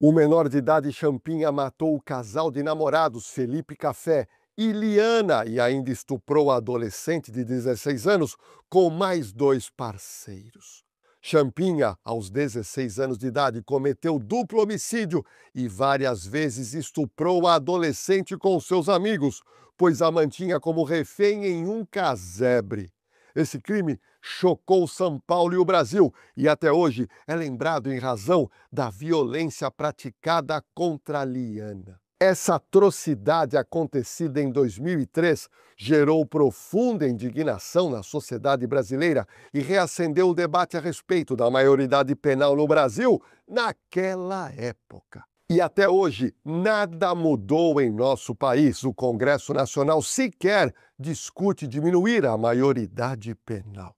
O menor de idade Champinha matou o casal de namorados Felipe Café e Liana e ainda estuprou a adolescente de 16 anos com mais dois parceiros. Champinha, aos 16 anos de idade, cometeu duplo homicídio e várias vezes estuprou a adolescente com seus amigos, pois a mantinha como refém em um casebre. Esse crime chocou São Paulo e o Brasil e até hoje é lembrado em razão da violência praticada contra Liana. Essa atrocidade acontecida em 2003 gerou profunda indignação na sociedade brasileira e reacendeu o debate a respeito da maioridade penal no Brasil naquela época. E até hoje, nada mudou em nosso país. O Congresso Nacional sequer discute diminuir a maioridade penal.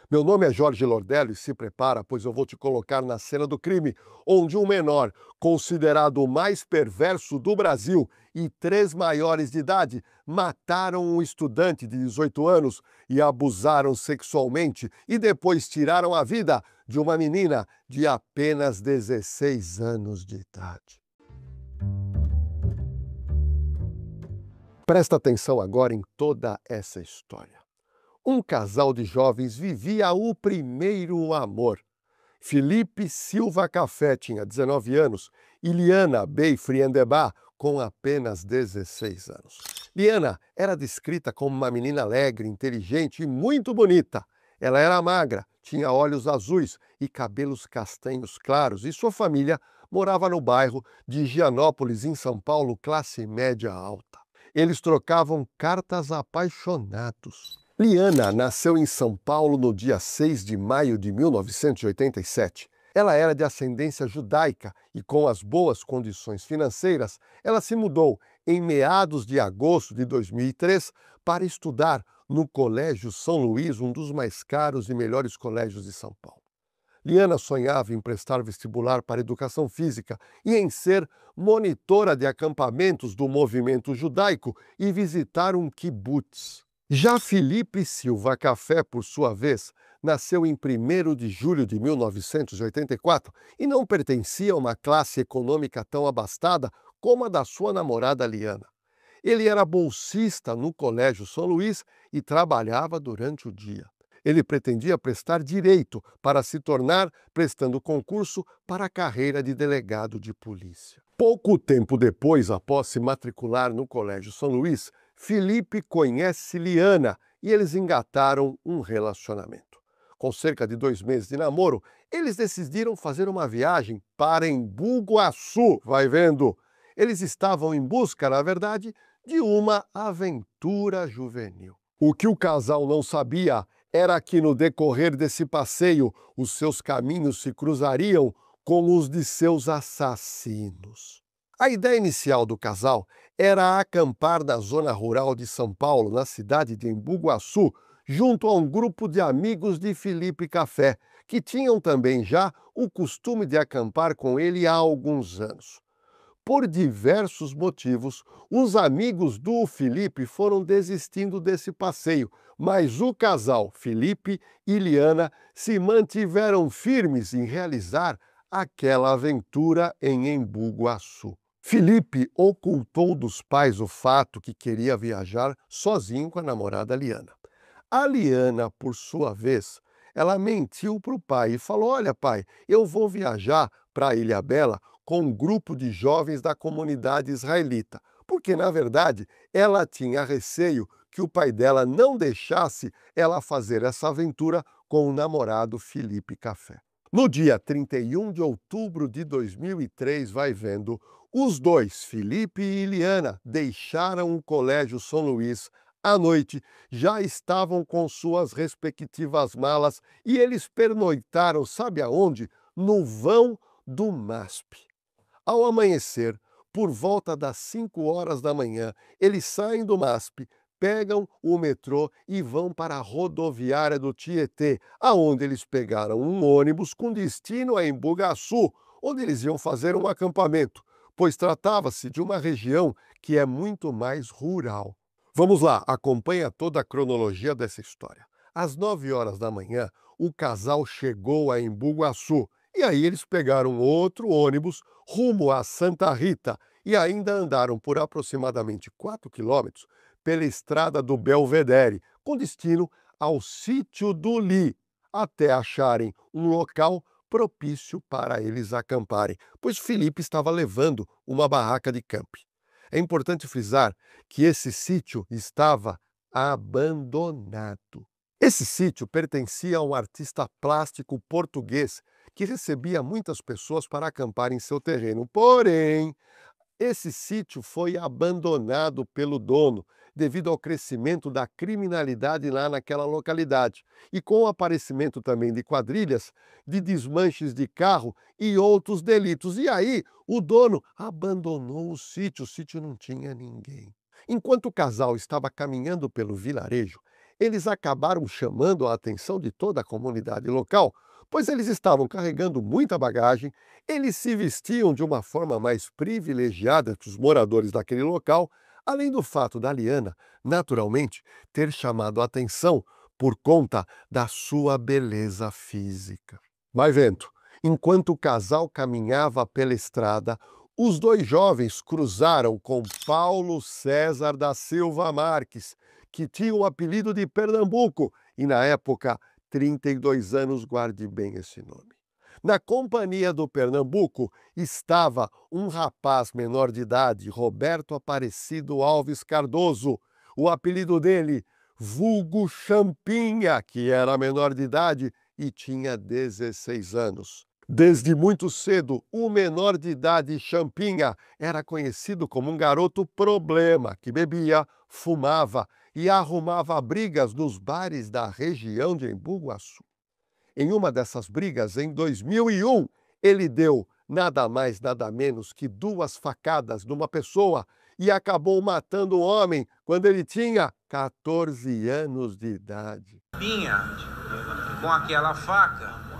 Meu nome é Jorge Lordello e se prepara, pois eu vou te colocar na cena do crime, onde um menor, considerado o mais perverso do Brasil, e 3 maiores de idade mataram um estudante de 18 anos e abusaram sexualmente e depois tiraram a vida de uma menina de apenas 16 anos de idade. Presta atenção agora em toda essa história. Um casal de jovens vivia o primeiro amor. Felipe Silva Café tinha 19 anos e Liana Bey Friendebach com apenas 16 anos. Liana era descrita como uma menina alegre, inteligente e muito bonita. Ela era magra, tinha olhos azuis e cabelos castanhos claros e sua família morava no bairro de Higienópolis, em São Paulo, classe média alta. Eles trocavam cartas apaixonados. Liana nasceu em São Paulo no dia 6 de maio de 1987. Ela era de ascendência judaica e, com as boas condições financeiras, ela se mudou em meados de agosto de 2003 para estudar no Colégio São Luís, um dos mais caros e melhores colégios de São Paulo. Liana sonhava em prestar vestibular para educação física e em ser monitora de acampamentos do movimento judaico e visitar um kibbutz. Já Felipe Silva Café, por sua vez, nasceu em 1º de julho de 1984 e não pertencia a uma classe econômica tão abastada como a da sua namorada Liana. Ele era bolsista no Colégio São Luís e trabalhava durante o dia. Ele pretendia prestar direito para se tornar prestando concurso para a carreira de delegado de polícia. Pouco tempo depois, após se matricular no Colégio São Luís, Felipe conhece Liana e eles engataram um relacionamento. Com cerca de 2 meses de namoro, eles decidiram fazer uma viagem para Embu Guaçu, vai vendo. Eles estavam em busca, na verdade, de uma aventura juvenil. O que o casal não sabia era que no decorrer desse passeio, os seus caminhos se cruzariam com os de seus assassinos. A ideia inicial do casal era acampar na zona rural de São Paulo, na cidade de Embu Guaçu, junto a um grupo de amigos de Felipe Café, que tinham também já o costume de acampar com ele há alguns anos. Por diversos motivos, os amigos do Felipe foram desistindo desse passeio, mas o casal, Felipe e Liana, se mantiveram firmes em realizar aquela aventura em Embu Guaçu. Felipe ocultou dos pais o fato que queria viajar sozinho com a namorada Liana. A Liana, por sua vez, ela mentiu para o pai e falou: "Olha, pai, eu vou viajar para a Ilhabela com um grupo de jovens da comunidade israelita", porque, na verdade, ela tinha receio que o pai dela não deixasse ela fazer essa aventura com o namorado Felipe Café. No dia 31 de outubro de 2003, vai vendo, os dois, Felipe e Liana, deixaram o Colégio São Luís. À noite, já estavam com suas respectivas malas e eles pernoitaram, sabe aonde? No vão do MASP. Ao amanhecer, por volta das 5 horas da manhã, eles saem do MASP, pegam o metrô e vão para a rodoviária do Tietê, aonde eles pegaram um ônibus com destino a Embu Guaçu, onde eles iam fazer um acampamento, pois tratava-se de uma região que é muito mais rural. Vamos lá, acompanha toda a cronologia dessa história. Às 9 horas da manhã, o casal chegou a Embu Guaçu E aí eles pegaram outro ônibus rumo a Santa Rita e ainda andaram por aproximadamente 4 quilômetros pela estrada do Belvedere, com destino ao sítio do Lee, até acharem um local propício para eles acamparem, pois Felipe estava levando uma barraca de campe. É importante frisar que esse sítio estava abandonado. Esse sítio pertencia a um artista plástico português que recebia muitas pessoas para acampar em seu terreno. Porém, esse sítio foi abandonado pelo dono devido ao crescimento da criminalidade lá naquela localidade e com o aparecimento também de quadrilhas, de desmanches de carro e outros delitos. E aí o dono abandonou o sítio não tinha ninguém. Enquanto o casal estava caminhando pelo vilarejo, eles acabaram chamando a atenção de toda a comunidade local, pois eles estavam carregando muita bagagem. Eles se vestiam de uma forma mais privilegiada que os moradores daquele local, além do fato da Liana, naturalmente, ter chamado a atenção por conta da sua beleza física. Vai vendo, enquanto o casal caminhava pela estrada, os dois jovens cruzaram com Paulo César da Silva Marques, que tinha o apelido de Pernambuco e, na época, 32 anos, guarde bem esse nome. Na companhia do Pernambuco estava um rapaz menor de idade, Roberto Aparecido Alves Cardoso, o apelido dele, vulgo Champinha, que era menor de idade e tinha 16 anos. Desde muito cedo, o menor de idade Champinha era conhecido como um garoto problema, que bebia, fumava e arrumava brigas nos bares da região de Embu Guaçu. Em uma dessas brigas, em 2001, ele deu nada mais, nada menos que 2 facadas numa pessoa e acabou matando um homem quando ele tinha 14 anos de idade. Com aquela faca,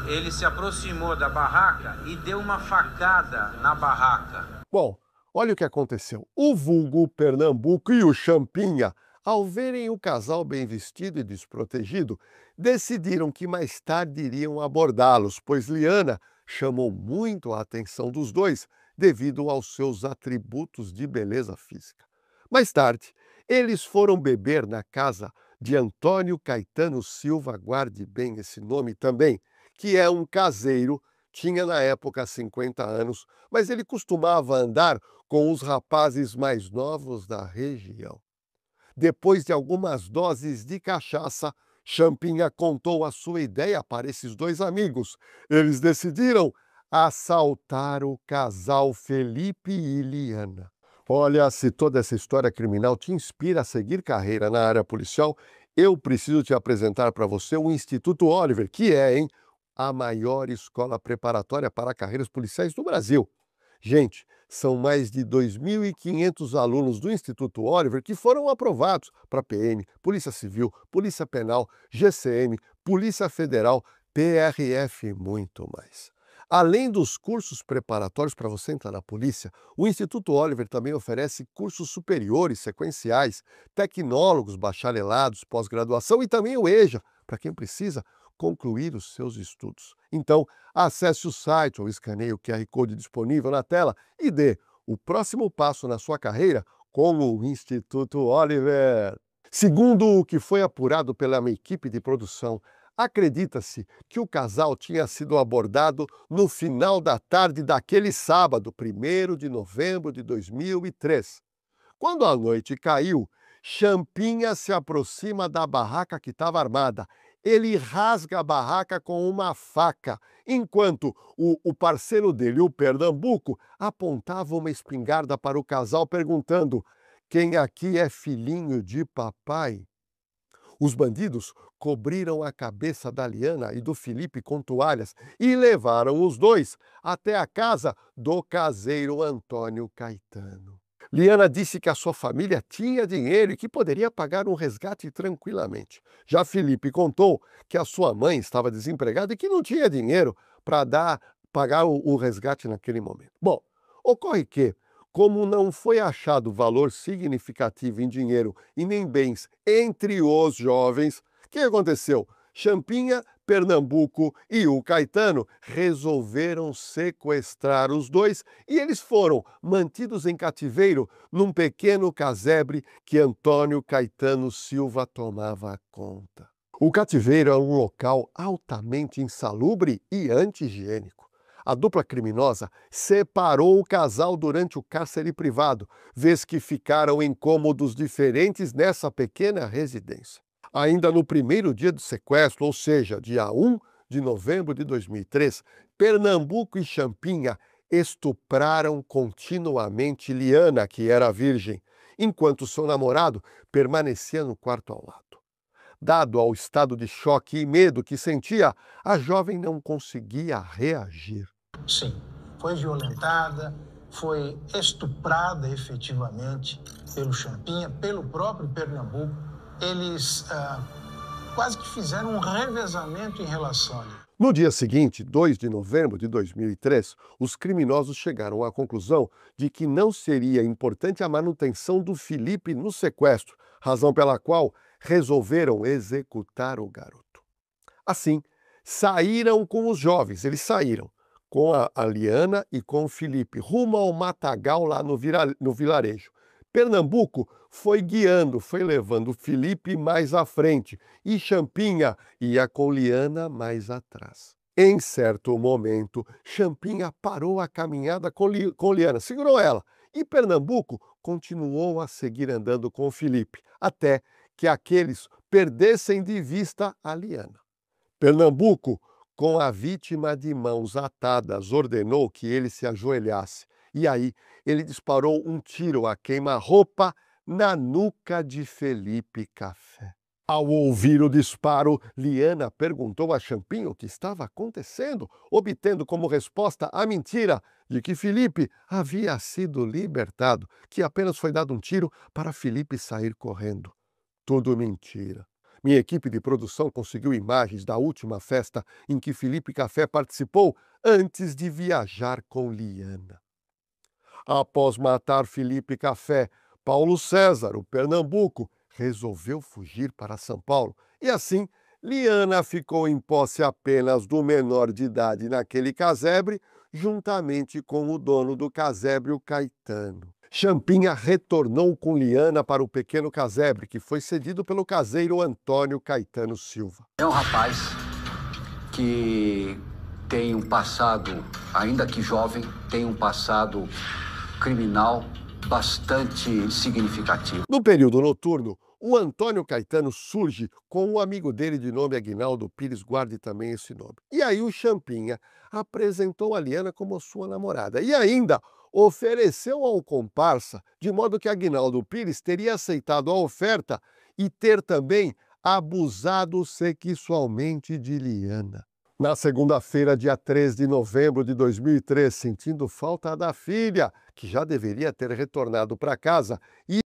ele se aproximou da barraca e deu uma facada na barraca. Bom, olha o que aconteceu. O vulgo Pernambuco e o Champinha, ao verem o casal bem vestido e desprotegido, decidiram que mais tarde iriam abordá-los, pois Liana chamou muito a atenção dos dois devido aos seus atributos de beleza física. Mais tarde, eles foram beber na casa de Antônio Caetano Silva, guarde bem esse nome também, que é um caseiro, tinha na época 50 anos, mas ele costumava andar com os rapazes mais novos da região. Depois de algumas doses de cachaça, Champinha contou a sua ideia para esses dois amigos. Eles decidiram assaltar o casal Felipe e Liana. Olha, se toda essa história criminal te inspira a seguir carreira na área policial, eu preciso te apresentar para você o Instituto Oliver, que é, a maior escola preparatória para carreiras policiais do Brasil. Gente, são mais de 2.500 alunos do Instituto Oliver que foram aprovados para PM, Polícia Civil, Polícia Penal, GCM, Polícia Federal, PRF e muito mais. Além dos cursos preparatórios para você entrar na polícia, o Instituto Oliver também oferece cursos superiores, sequenciais, tecnólogos, bacharelados, pós-graduação e também o EJA, para quem precisa concluir os seus estudos. Então, acesse o site ou escaneie o QR Code disponível na tela e dê o próximo passo na sua carreira com o Instituto Oliver. Segundo o que foi apurado pela minha equipe de produção, acredita-se que o casal tinha sido abordado no final da tarde daquele sábado, 1º de novembro de 2003. Quando a noite caiu, Champinha se aproxima da barraca que estava armada. Ele rasga a barraca com uma faca, enquanto o parceiro dele, o Pernambuco, apontava uma espingarda para o casal, perguntando: "Quem aqui é filhinho de papai?" Os bandidos cobriram a cabeça da Liana e do Felipe com toalhas e levaram os dois até a casa do caseiro Antônio Caetano. Liana disse que a sua família tinha dinheiro e que poderia pagar um resgate tranquilamente. Já Felipe contou que a sua mãe estava desempregada e que não tinha dinheiro para pagar o resgate naquele momento. Bom, ocorre que, como não foi achado valor significativo em dinheiro e nem bens entre os jovens, o que aconteceu? Champinha Pernambuco e o Caetano resolveram sequestrar os dois e eles foram mantidos em cativeiro num pequeno casebre que Antônio Caetano Silva tomava conta. O cativeiro é um local altamente insalubre e anti-higiênico. A dupla criminosa separou o casal durante o cárcere privado, vez que ficaram em cômodos diferentes nessa pequena residência. Ainda no primeiro dia do sequestro, ou seja, dia 1 de novembro de 2003, Pernambuco e Champinha estupraram continuamente Liana, que era virgem, enquanto seu namorado permanecia no quarto ao lado. Dado ao estado de choque e medo que sentia, a jovem não conseguia reagir. Sim, foi violentada, foi estuprada efetivamente pelo Champinha, pelo próprio Pernambuco. Eles quase que fizeram um revezamento em relação a ele. No dia seguinte, 2 de novembro de 2003, os criminosos chegaram à conclusão de que não seria importante a manutenção do Felipe no sequestro, razão pela qual resolveram executar o garoto. Assim, saíram com os jovens, eles saíram com a Liana e com o Felipe, rumo ao matagal lá no vilarejo. Pernambuco foi guiando, foi levando Felipe mais à frente e Champinha ia com Liana mais atrás. Em certo momento, Champinha parou a caminhada com Liana, segurou ela e Pernambuco continuou a seguir andando com Felipe, até que aqueles perdessem de vista a Liana. Pernambuco, com a vítima de mãos atadas, ordenou que ele se ajoelhasse. E aí ele disparou um tiro a queima-roupa na nuca de Felipe Café. Ao ouvir o disparo, Liana perguntou a Champinha o que estava acontecendo, obtendo como resposta a mentira de que Felipe havia sido libertado, que apenas foi dado um tiro para Felipe sair correndo. Tudo mentira. Minha equipe de produção conseguiu imagens da última festa em que Felipe Café participou antes de viajar com Liana. Após matar Felipe Café, Paulo César, o Pernambuco, resolveu fugir para São Paulo. E assim, Liana ficou em posse apenas do menor de idade naquele casebre, juntamente com o dono do casebre, o Caetano. Champinha retornou com Liana para o pequeno casebre, que foi cedido pelo caseiro Antônio Caetano Silva. É um rapaz que tem um passado, ainda que jovem, tem um passado criminal bastante significativo. No período noturno, o Antônio Caetano surge com um amigo dele de nome Aguinaldo Pires, guarde também esse nome. E aí o Champinha apresentou a Liana como sua namorada e ainda ofereceu ao comparsa, de modo que Aguinaldo Pires teria aceitado a oferta e ter também abusado sexualmente de Liana. Na segunda-feira, dia 3 de novembro de 2003, sentindo falta da filha, que já deveria ter retornado para casa, e